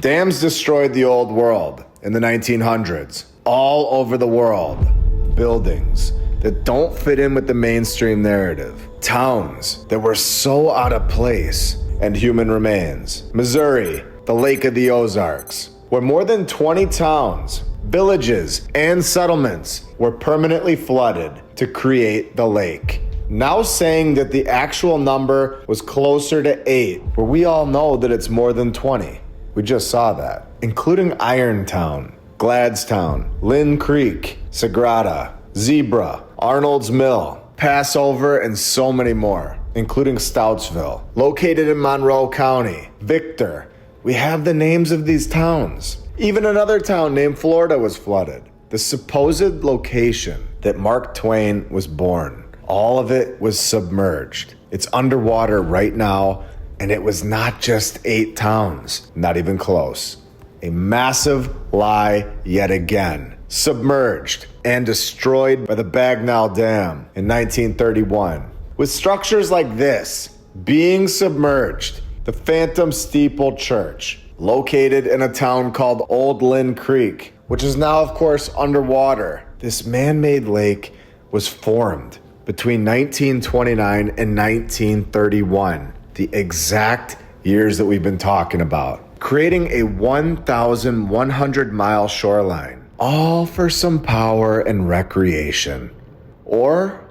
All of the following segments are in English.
Dams destroyed the old world in the 1900s, all over the world. Buildings that don't fit in with the mainstream narrative. Towns that were so out of place. And human remains. Missouri, the Lake of the Ozarks, where more than 20 towns, villages, and settlements were permanently flooded to create the lake. Now saying that the actual number was closer to 8, where we all know that it's more than 20. We just saw that. Including Irontown, Gladstown, Lynn Creek, Sagrada, Zebra, Arnold's Mill, Passover, and so many more, including Stoutsville, located in Monroe County, Victor. We have the names of these towns. Even another town named Florida was flooded. The supposed location that Mark Twain was born, all of it was submerged. It's underwater right now, and it was not just 8 towns, not even close. A massive lie yet again. Submerged and destroyed by the Bagnall Dam in 1931. With structures like this being submerged, the Phantom Steeple Church, located in a town called Old Lynn Creek, which is now, of course, underwater. This man-made lake was formed between 1929 and 1931, the exact years that we've been talking about, creating a 1,100-mile shoreline, all for some power and recreation. Or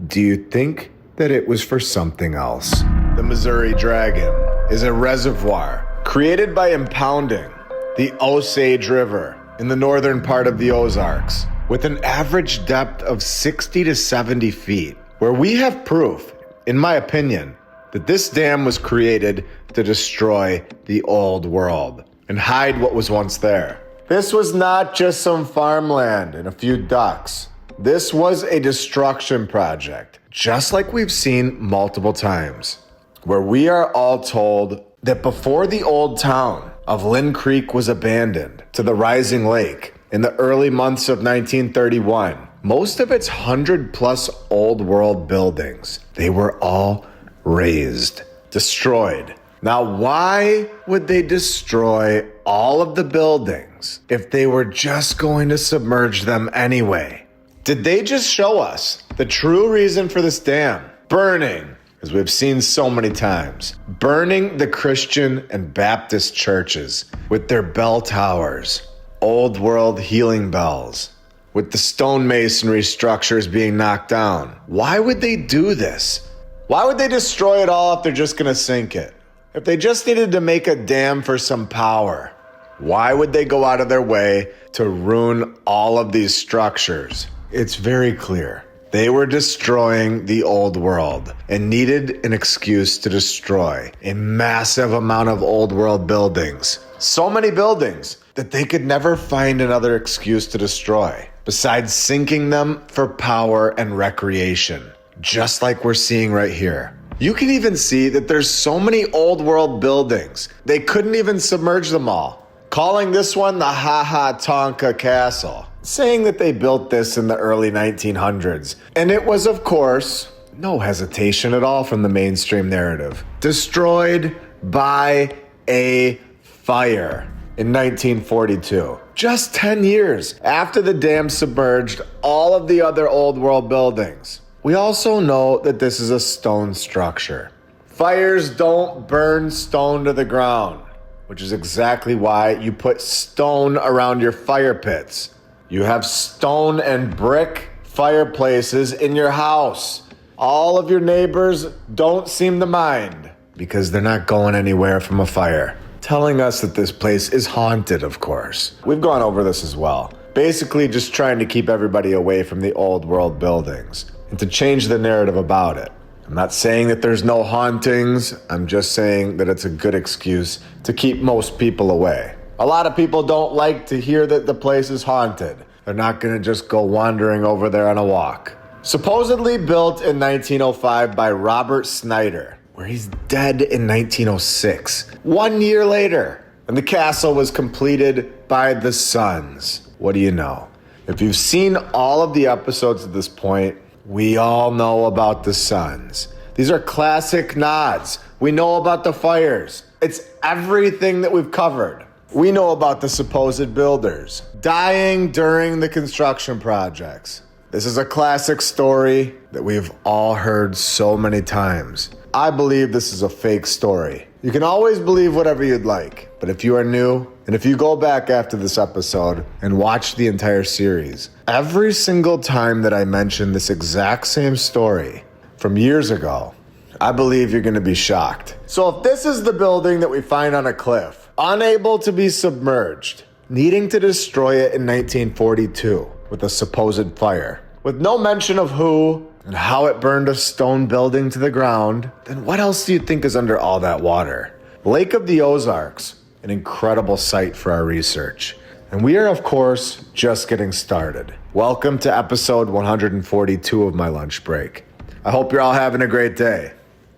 do you think that it was for something else? The Missouri Dragon is a reservoir created by impounding the Osage River in the northern part of the Ozarks with an average depth of 60 to 70 feet, where we have proof, in my opinion, that this dam was created to destroy the old world and hide what was once there. This was not just some farmland and a few ducks. This was a destruction project, just like we've seen multiple times, where we are all told that before the old town of Lynn Creek was abandoned to the rising lake in the early months of 1931, most of its 100-plus old world buildings, they were all razed, destroyed. Now, why would they destroy all of the buildings if they were just going to submerge them anyway? Did they just show us the true reason for this dam? Burning, as we've seen so many times. Burning the Christian and Baptist churches with their bell towers, old world healing bells, with the stonemasonry structures being knocked down. Why would they do this? Why would they destroy it all if they're just going to sink it? If they just needed to make a dam for some power, why would they go out of their way to ruin all of these structures? It's very clear. They were destroying the old world and needed an excuse to destroy a massive amount of old world buildings. So many buildings that they could never find another excuse to destroy besides sinking them for power and recreation, just like we're seeing right here. You can even see that there's so many old world buildings, they couldn't even submerge them all, calling this one the Ha Ha Tonka Castle, saying that they built this in the early 1900s. And it was, of course, no hesitation at all from the mainstream narrative, destroyed by a fire in 1942. Just 10 years after the dam submerged all of the other old world buildings. We also know that this is a stone structure. Fires don't burn stone to the ground, which is exactly why you put stone around your fire pits. You have stone and brick fireplaces in your house. All of your neighbors don't seem to mind because they're not going anywhere from a fire. Telling us that this place is haunted, of course. We've gone over this as well. Basically just trying to keep everybody away from the old world buildings and to change the narrative about it. I'm not saying that there's no hauntings. I'm just saying that it's a good excuse to keep most people away. A lot of people don't like to hear that the place is haunted. They're not going to just go wandering over there on a walk. Supposedly built in 1905 by Robert Snyder, where he's dead in 1906. 1 year later, and the castle was completed by the Sons. What do you know? If you've seen all of the episodes at this point, we all know about the Sons. These are classic nods. We know about the fires. It's everything that we've covered. We know about the supposed builders dying during the construction projects. This is a classic story that we've all heard so many times. I believe this is a fake story. You can always believe whatever you'd like, but if you are new, and if you go back after this episode and watch the entire series, every single time that I mention this exact same story from years ago, I believe you're going to be shocked. So if this is the building that we find on a cliff, unable to be submerged, needing to destroy it in 1942 with a supposed fire, with no mention of who and how it burned a stone building to the ground, then what else do you think is under all that water? Lake of the Ozarks, an incredible site for our research. And we are, of course, just getting started. Welcome to episode 142 of my lunch break. I hope you're all having a great day.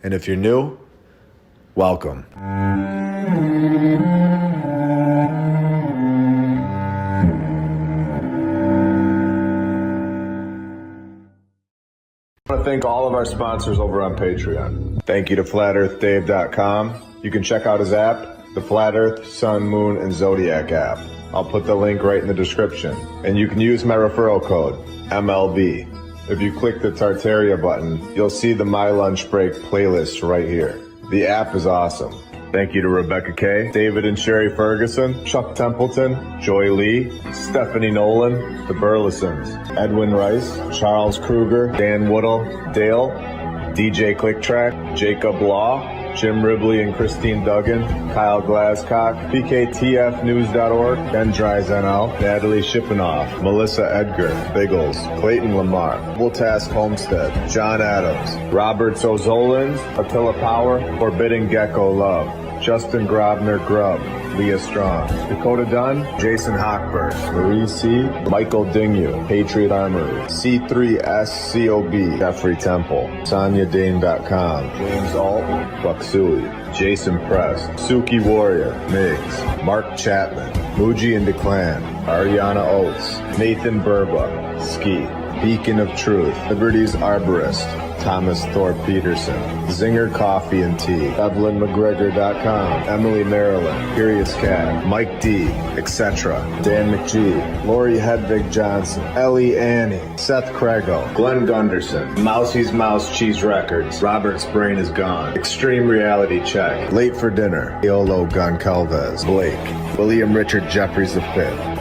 And if you're new, welcome. I want to thank all of our sponsors over on Patreon. Thank you to FlatEarthDave.com. You can check out his app, the Flat Earth, Sun, Moon, and Zodiac app. I'll put the link right in the description. And you can use my referral code, MLB. If you click the Tartaria button, you'll see the My Lunch Break playlist right here. The app is awesome. Thank you to Rebecca Kay, David and Sherry Ferguson, Chuck Templeton, Joy Lee, Stephanie Nolan, the Burlesons, Edwin Rice, Charles Kruger, Dan Woodall, Dale, DJ Clicktrack, Jacob Law, Jim Ribley and Christine Duggan, Kyle Glasscock, PKTFnews.org, Ben Dries NL, Natalie Shippenoff, Melissa Edgar, Biggles, Clayton Lamar, Double Task Homestead, John Adams, Robert Sozolins, Attila Power, Forbidden Gecko Love, Justin Grobner Grubb, Leah Strong, Dakota Dunn, Jason Hochberg, Marie C., Michael Dingyu, Patriot Armory, C3SCOB, Jeffrey Temple, SonyaDane.com, James Alt, Bucksui, Jason Press, Suki Warrior, Miggs, Mark Chapman, Muji and DeClan, Ariana Oates, Nathan Burba, Ski, Beacon of Truth, Liberty's Arborist, Thomas Thorpe Peterson, Zinger Coffee and Tea, EvelynMcGregor.com, Emily Maryland, Curious Cat, Mike D, etc., Dan McGee, Lori Hedvig Johnson, Ellie Annie, Seth Craigo, Glenn Gunderson, Mousie's Mouse Cheese Records, Robert's Brain is Gone, Extreme Reality Check, Late for Dinner, Eolo Goncalves, Blake, William Richard Jeffries V,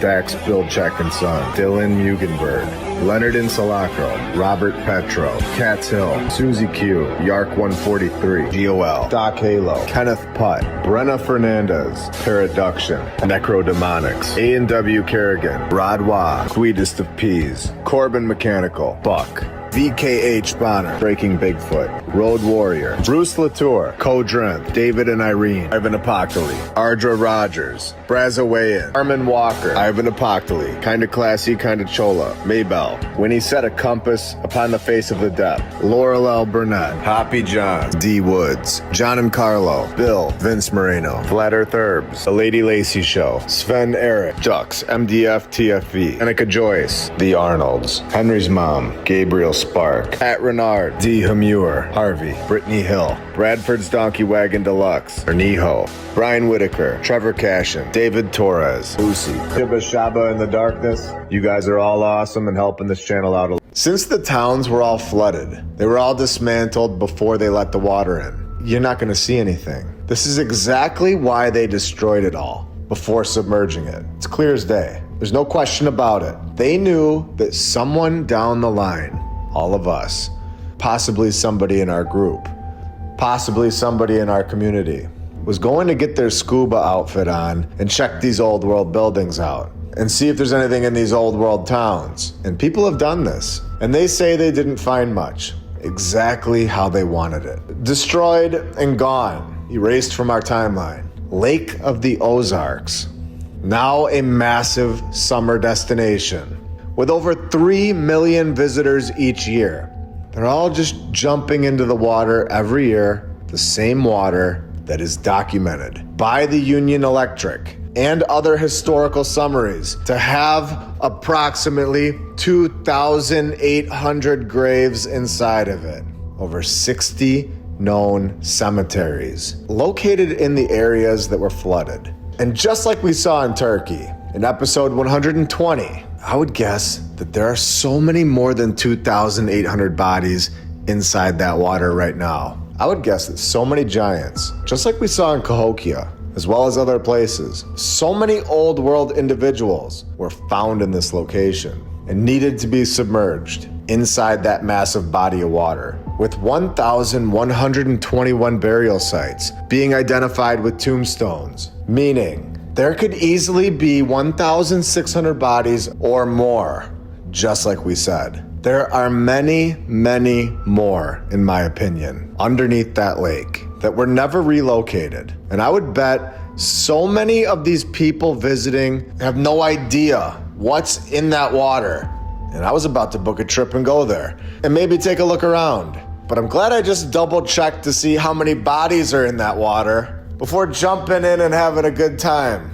Dax Bilchek and Son, Dylan Mugenberg, Leonard Insalacro, Robert Petro, Katz Hill, Susie Q, Yark 143, GOL, Doc Halo, Kenneth Putt, Brenna Fernandez, Paraduction, Necrodemonics, A&W Kerrigan, Rod Wah, Sweetest of Peas, Corbin Mechanical, Buck, VKH Bonner, Breaking Bigfoot, Road Warrior, Bruce Latour, Codrenth, David and Irene, Ivan Apoctoli, Ardra Rogers, Brazawayan, Armin Walker, Ivan Apoctoli, Kinda Classy, Kinda Chola, Maybell, When He Set a Compass Upon the Face of the Depth, Laurel L. Burnett, Hoppy Johns, D. Woods, John and Carlo, Bill, Vince Moreno, Flat Earth Herbs, The Lady Lacey Show, Sven Eric, Ducks, MDF TFV, Annika Joyce, The Arnolds, Henry's Mom, Gabriel Spark, Pat Renard, D. Hamure, Harvey, Brittany Hill, Bradford's Donkey Wagon Deluxe, Ernieho, Brian Whitaker, Trevor Cashin, David Torres, Lucy, Shiba Shaba in the Darkness. You guys are all awesome and helping this channel out a lot. Since the towns were all flooded, they were all dismantled before they let the water in. You're not going to see anything. This is exactly why they destroyed it all before submerging it. It's clear as day. There's no question about it. They knew that someone down the line, all of us, possibly somebody in our group, possibly somebody in our community, was going to get their scuba outfit on and check these old world buildings out and see if there's anything in these old world towns. And people have done this, and they say they didn't find much. Exactly how they wanted it. Destroyed and gone, erased from our timeline. Lake of the Ozarks, now a massive summer destination with over 3 million visitors each year. They're all just jumping into the water every year, the same water that is documented by the Union Electric and other historical summaries to have approximately 2,800 graves inside of it. Over 60 known cemeteries located in the areas that were flooded. And just like we saw in Turkey, in episode 120, I would guess that there are so many more than 2,800 bodies inside that water right now. I would guess that so many giants, just like we saw in Cahokia, as well as other places, so many old world individuals were found in this location and needed to be submerged inside that massive body of water, with 1,121 burial sites being identified with tombstones, meaning there could easily be 1,600 bodies or more, just like we said. There are many, many more, in my opinion, underneath that lake that were never relocated. And I would bet so many of these people visiting have no idea what's in that water. And I was about to book a trip and go there and maybe take a look around. But I'm glad I just double checked to see how many bodies are in that water before jumping in and having a good time.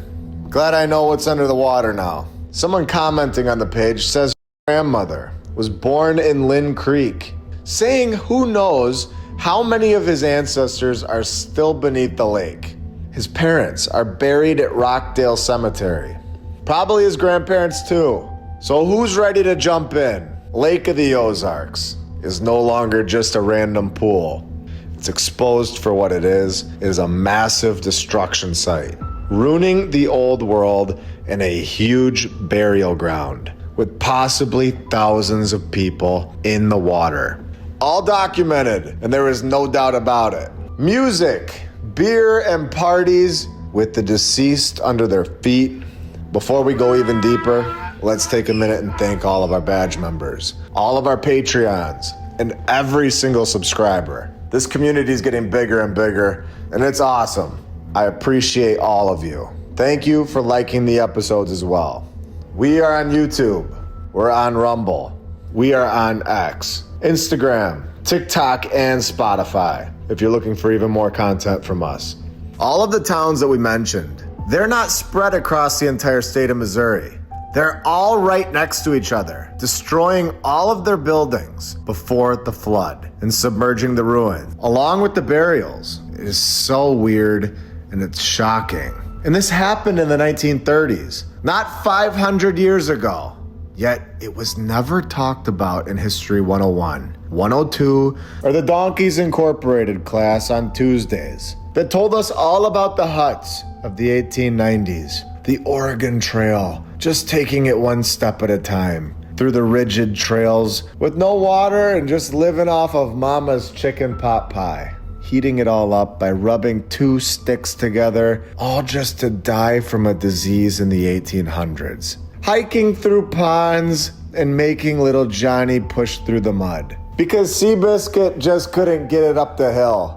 Glad I know what's under the water now. Someone commenting on the page says grandmother was born in Lynn Creek, saying who knows how many of his ancestors are still beneath the lake. His parents are buried at Rockdale Cemetery. Probably his grandparents too. So who's ready to jump in? Lake of the Ozarks is no longer just a random pool. It's exposed for what it is. It is a massive destruction site, ruining the old world and a huge burial ground with possibly thousands of people in the water. All documented, and there is no doubt about it. Music, beer, and parties with the deceased under their feet. Before we go even deeper, let's take a minute and thank all of our badge members, all of our Patreons, and every single subscriber. This community is getting bigger and bigger, and it's awesome. I appreciate all of you. Thank you for liking the episodes as well. We are on YouTube. We're on Rumble. We are on X, Instagram, TikTok, and Spotify, if you're looking for even more content from us. All of the towns that we mentioned, they're not spread across the entire state of Missouri. They're all right next to each other, destroying all of their buildings before the flood and submerging the ruin, along with the burials. It is so weird and it's shocking. And this happened in the 1930s, not 500 years ago. Yet it was never talked about in History 101, 102, or the Donkeys Incorporated class on Tuesdays that told us all about the huts of the 1890s, the Oregon Trail, just taking it one step at a time through the rigid trails with no water and just living off of mama's chicken pot pie, heating it all up by rubbing two sticks together, all just to die from a disease in the 1800s. Hiking through ponds and making little Johnny push through the mud because Seabiscuit just couldn't get it up the hill.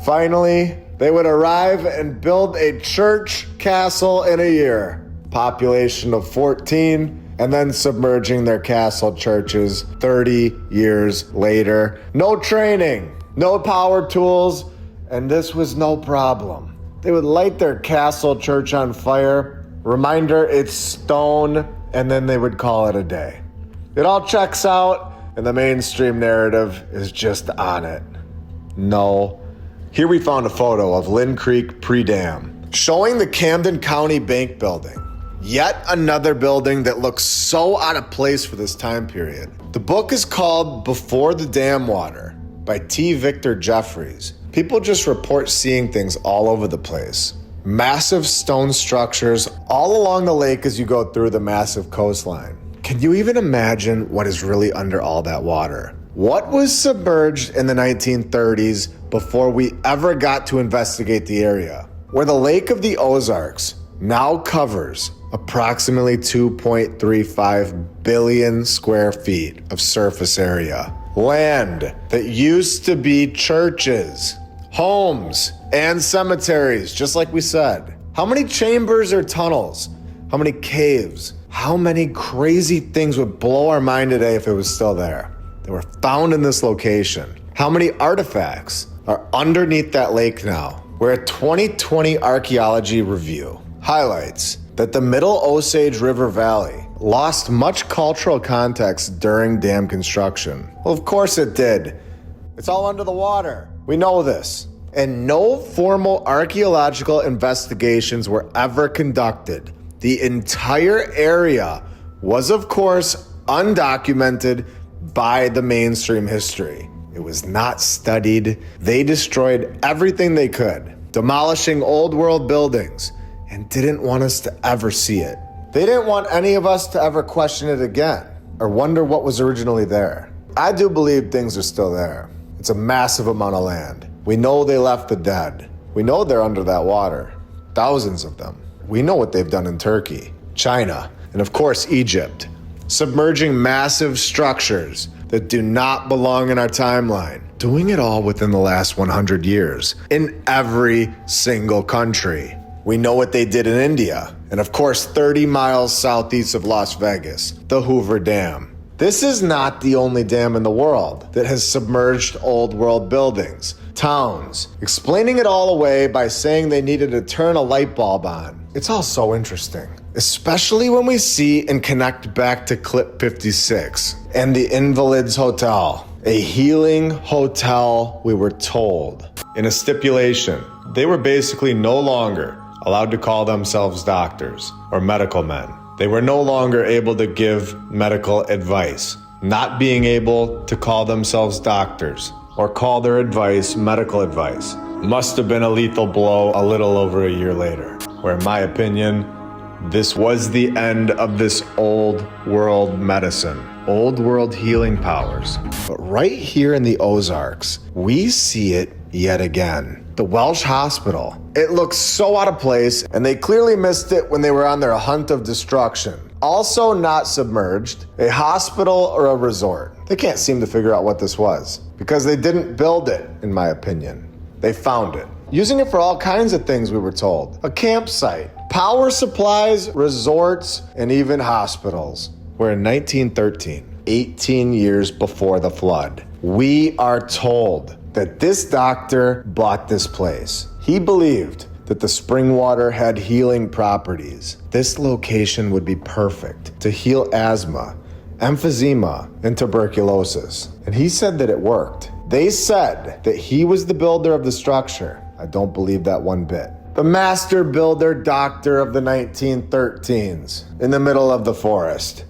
Finally, they would arrive and build a church castle in a year. Population of 14, and then submerging their castle churches 30 years later. No training, no power tools, and this was no problem. They would light their castle church on fire. Reminder, it's stone, and then they would call it a day. It all checks out, and the mainstream narrative is just on it. No. Here we found a photo of Lynn Creek pre-dam, showing the Camden County Bank building. Yet another building that looks so out of place for this time period. The book is called Before the Dam Water by T. Victor Jeffries. People just report seeing things all over the place. Massive stone structures all along the lake as you go through the massive coastline. Can you even imagine what is really under all that water? What was submerged in the 1930s before we ever got to investigate the area? Where the Lake of the Ozarks now covers approximately 2.35 billion square feet of surface area. Land that used to be churches, homes, and cemeteries, just like we said. How many chambers or tunnels? How many caves? How many crazy things would blow our mind today if it was still there? They were found in this location. How many artifacts are underneath that lake now? Where a 2020 archaeology review highlights that the Middle Osage River Valley lost much cultural context during dam construction. Well, of course it did. It's all under the water. We know this. and no formal archaeological investigations were ever conducted. The entire area was, of course, undocumented by the mainstream history. It was not studied. They destroyed everything they could, demolishing old world buildings, and didn't want us to ever see it. They didn't want any of us to ever question it again or wonder what was originally there. I do believe things are still there. It's a massive amount of land. We know they left the dead. We know they're under that water. Thousands of them. We know what they've done in Turkey, China, and of course Egypt. Submerging massive structures that do not belong in our timeline. Doing it all within the last 100 years in every single country. We know what they did in India, and of course 30 miles southeast of Las Vegas, the Hoover Dam. This is not the only dam in the world that has submerged old world buildings, towns, explaining it all away by saying they needed to turn a light bulb on. It's all so interesting, especially when we see and connect back to clip 56 and the Invalids Hotel, a healing hotel, we were told. In a stipulation, they were basically no longer allowed to call themselves doctors or medical men. They were no longer able to give medical advice. Not being able to call themselves doctors or call their advice medical advice must have been a lethal blow a little over a year later, where in my opinion, this was the end of this old world medicine, old world healing powers. But right here in the Ozarks, we see it yet again. The Welsh Hospital. It looks so out of place, and they clearly missed it when they were on their hunt of destruction. Also not submerged, a hospital or a resort. They can't seem to figure out what this was, because they didn't build it, in my opinion. They found it. Using it for all kinds of things, we were told. A campsite, power supplies, resorts, and even hospitals. We're in 1913, 18 years before the flood. We are told that this doctor bought this place. He believed that the spring water had healing properties. This location would be perfect to heal asthma, emphysema, and tuberculosis. And he said that it worked. They said that he was the builder of the structure. I don't believe that one bit. The master builder doctor of the 1913s in the middle of the forest.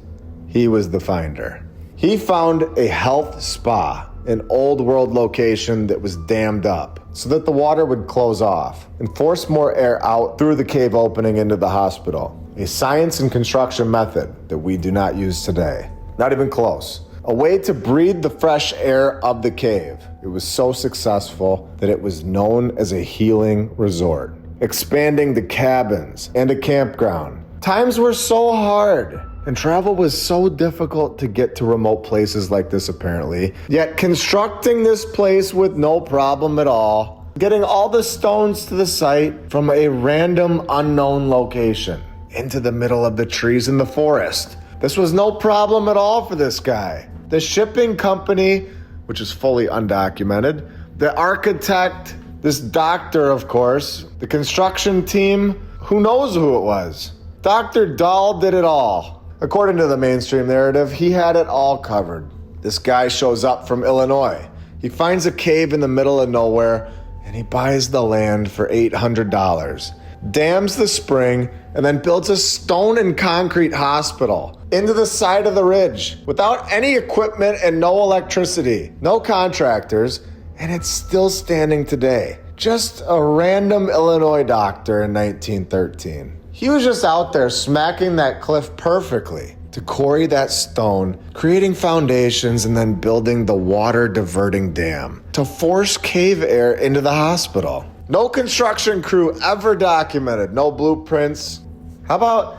He was the finder. He found a health spa, an old world location that was dammed up so that the water would close off and force more air out through the cave opening into the hospital. A science and construction method that we do not use today. Not even close. A way to breathe the fresh air of the cave. It was so successful that it was known as a healing resort. Expanding the cabins and a campground. Times were so hard. And travel was so difficult to get to remote places like this apparently. Yet constructing this place with no problem at all. Getting all the stones to the site from a random unknown location. Into the middle of the trees in the forest. This was no problem at all for this guy. The shipping company, which is fully undocumented. The architect, this doctor of course. The construction team, who knows who it was. Dr. Dahl did it all. According to the mainstream narrative, he had it all covered. This guy shows up from Illinois. He finds a cave in the middle of nowhere, and he buys the land for $800. Dams the spring, and then builds a stone and concrete hospital into the side of the ridge without any equipment and no electricity, no contractors, and it's still standing today. Just a random Illinois doctor in 1913. He was just out there smacking that cliff perfectly to quarry that stone, creating foundations, and then building the water diverting dam to force cave air into the hospital. No construction crew ever documented, no blueprints. How about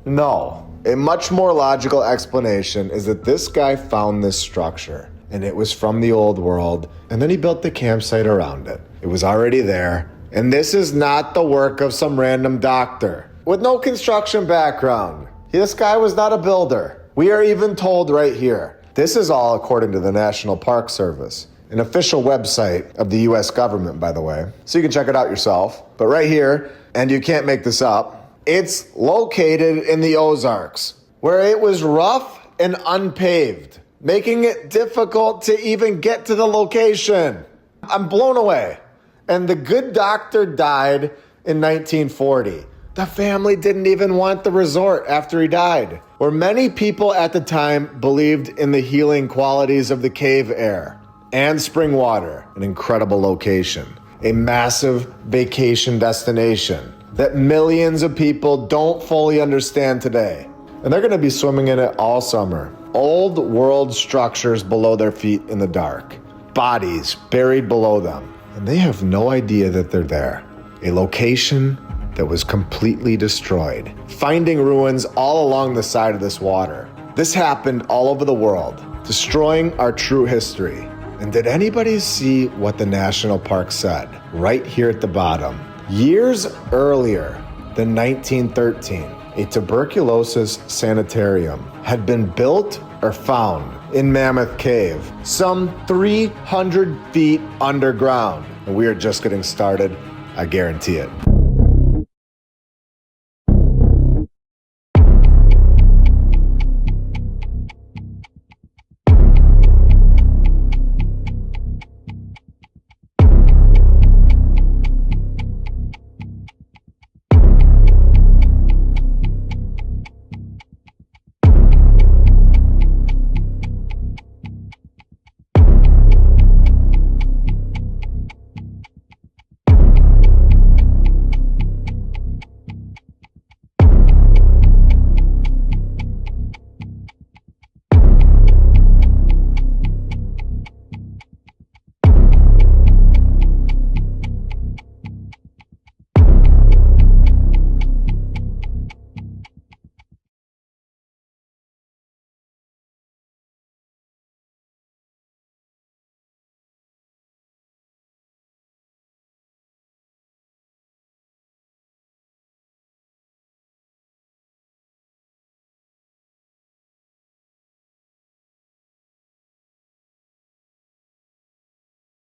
no? A much more logical explanation is that this guy found this structure and it was from the old world, and then he built the campsite around it. It was already there, and this is not the work of some random doctor with no construction background. This guy was not a builder. We are even told right here. This is all according to the National Park Service, an official website of the US government, by the way. So you can check it out yourself. But right here, and you can't make this up, it's located in the Ozarks, where it was rough and unpaved, making it difficult to even get to the location. I'm blown away. And the good doctor died in 1940. The family didn't even want the resort after he died. Where many people at the time believed in the healing qualities of the cave air and spring water, an incredible location, a massive vacation destination that millions of people don't fully understand today. And they're going to be swimming in it all summer. Old world structures below their feet in the dark, bodies buried below them, and they have no idea that they're there. A location that was completely destroyed, finding ruins all along the side of this water. This happened all over the world, destroying our true history. And did anybody see what the national park said? Right here at the bottom. Years earlier than 1913, a tuberculosis sanitarium had been built or found in Mammoth Cave, some 300 feet underground. And we are just getting started, I guarantee it.